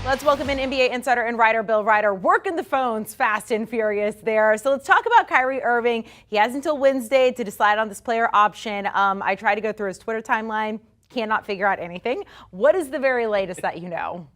Let's welcome in NBA insider and writer Bill Reiter, working the phones fast and furious there. So let's talk about Kyrie Irving. He has until Wednesday to decide on this player option. I tried to go through his Twitter timeline, cannot figure out anything. What is the very latest that you know?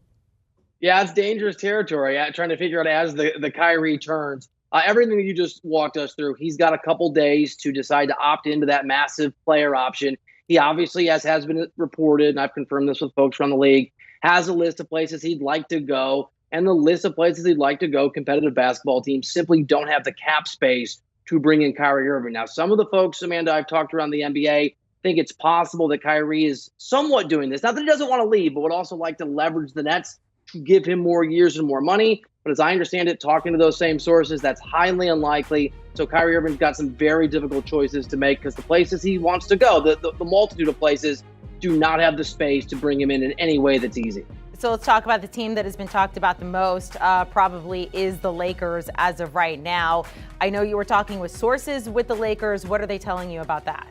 Yeah, it's dangerous territory. Trying to figure out as the Kyrie turns. Everything that you just walked us through, he's got a couple days to decide to opt into that massive player option. He obviously, as has been reported, and I've confirmed this with folks around the league, has a list of places he'd like to go. And the list of places he'd like to go, competitive basketball teams simply don't have the cap space to bring in Kyrie Irving. Now, some of the folks, Amanda, I've talked around the NBA, think it's possible that Kyrie is somewhat doing this. Not that he doesn't want to leave, but would also like to leverage the Nets to give him more years and more money. But as I understand it, talking to those same sources, that's highly unlikely. So Kyrie Irving's got some very difficult choices to make because the places he wants to go, the multitude of places, do not have the space to bring him in any way that's easy. So let's talk about the team that has been talked about the most, probably is the Lakers as of right now. I know you were talking with sources with the Lakers. What are they telling you about that?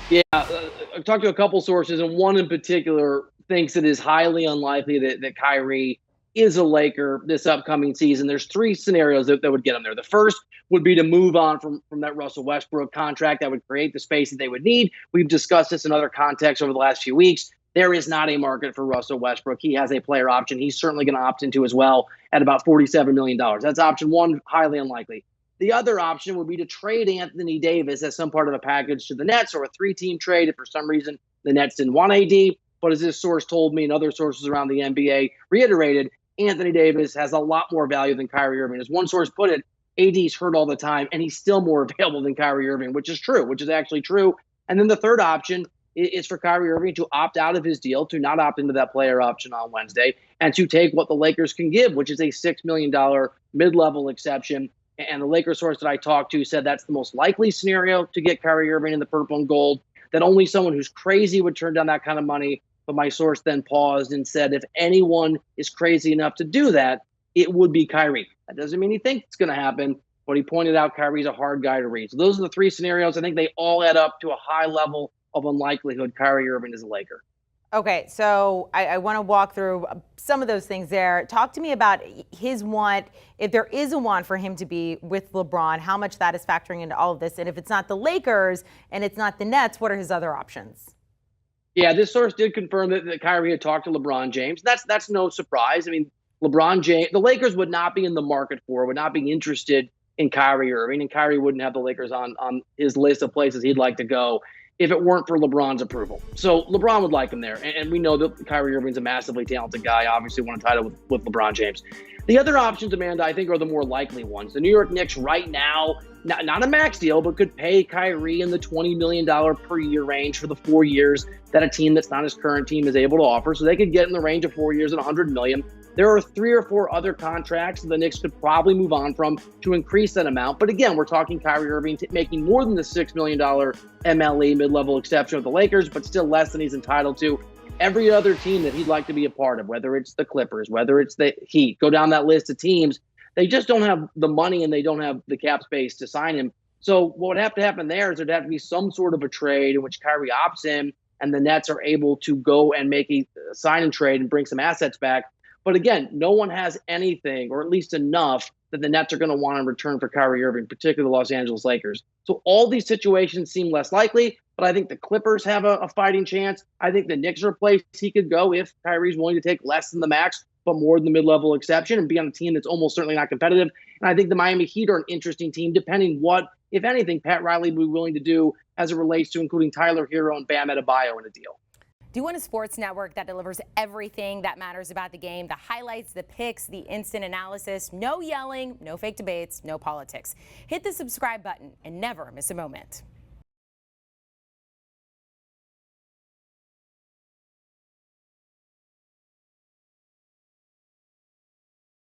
Yeah, I've talked to a couple sources, and one in particular thinks it is highly unlikely that Kyrie is a Laker this upcoming season. There's three scenarios that would get him there. The first would be to move on from that Russell Westbrook contract that would create the space that they would need. We've discussed this in other contexts over the last few weeks. There is not a market for Russell Westbrook. He has a player option he's certainly going to opt into as well at about $47 million. That's option one, highly unlikely. The other option would be to trade Anthony Davis as some part of a package to the Nets, or a three-team trade if for some reason the Nets didn't want AD. But as this source told me and other sources around the NBA reiterated, Anthony Davis has a lot more value than Kyrie Irving. As one source put it, AD's hurt all the time, and he's still more available than Kyrie Irving, which is true, which is actually true. And then the third option is for Kyrie Irving to opt out of his deal, to not opt into that player option on Wednesday, and to take what the Lakers can give, which is a $6 million mid-level exception. And the Lakers source that I talked to said that's the most likely scenario to get Kyrie Irving in the purple and gold, that only someone who's crazy would turn down that kind of money. But my source then paused and said, if anyone is crazy enough to do that, it would be Kyrie. That doesn't mean he thinks it's going to happen, but he pointed out Kyrie's a hard guy to read. So those are the three scenarios. I think they all add up to a high level of unlikelihood Kyrie Irving is a Laker. Okay, so I want to walk through some of those things there. Talk to me about his want, if there is a want for him to be with LeBron, how much that is factoring into all of this. And if it's not the Lakers and it's not the Nets, what are his other options? Yeah, this source did confirm that Kyrie had talked to LeBron James. That's no surprise. I mean, LeBron James, the Lakers would not be in the market would not be interested in Kyrie Irving, and Kyrie wouldn't have the Lakers on his list of places he'd like to go if it weren't for LeBron's approval. So LeBron would like him there. And we know that Kyrie Irving's a massively talented guy, obviously won a title with LeBron James. The other options, Amanda, I think are the more likely ones. The New York Knicks right now, not a max deal, but could pay Kyrie in the $20 million per year range for the 4 years that a team that's not his current team is able to offer. So they could get in the range of 4 years and $100 million. There are 3 or 4 other contracts that the Knicks could probably move on from to increase that amount. But again, we're talking Kyrie Irving making more than the $6 million MLE mid-level exception with the Lakers, but still less than he's entitled to. Every other team that he'd like to be a part of, whether it's the Clippers, whether it's the Heat, go down that list of teams, they just don't have the money and they don't have the cap space to sign him. So what would have to happen there is there'd have to be some sort of a trade in which Kyrie opts in and the Nets are able to go and make a sign and trade and bring some assets back. But again, no one has anything, or at least enough, that the Nets are going to want in return for Kyrie Irving, particularly the Los Angeles Lakers. So all these situations seem less likely, but I think the Clippers have a fighting chance. I think the Knicks are a place he could go if Kyrie's willing to take less than the max, but more than the mid-level exception, and be on a team that's almost certainly not competitive. And I think the Miami Heat are an interesting team, depending what, if anything, Pat Riley would be willing to do as it relates to including Tyler Hero and Bam Adebayo in a deal. Do you want a sports network that delivers everything that matters about the game? The highlights, the picks, the instant analysis, no yelling, no fake debates, no politics. Hit the subscribe button and never miss a moment.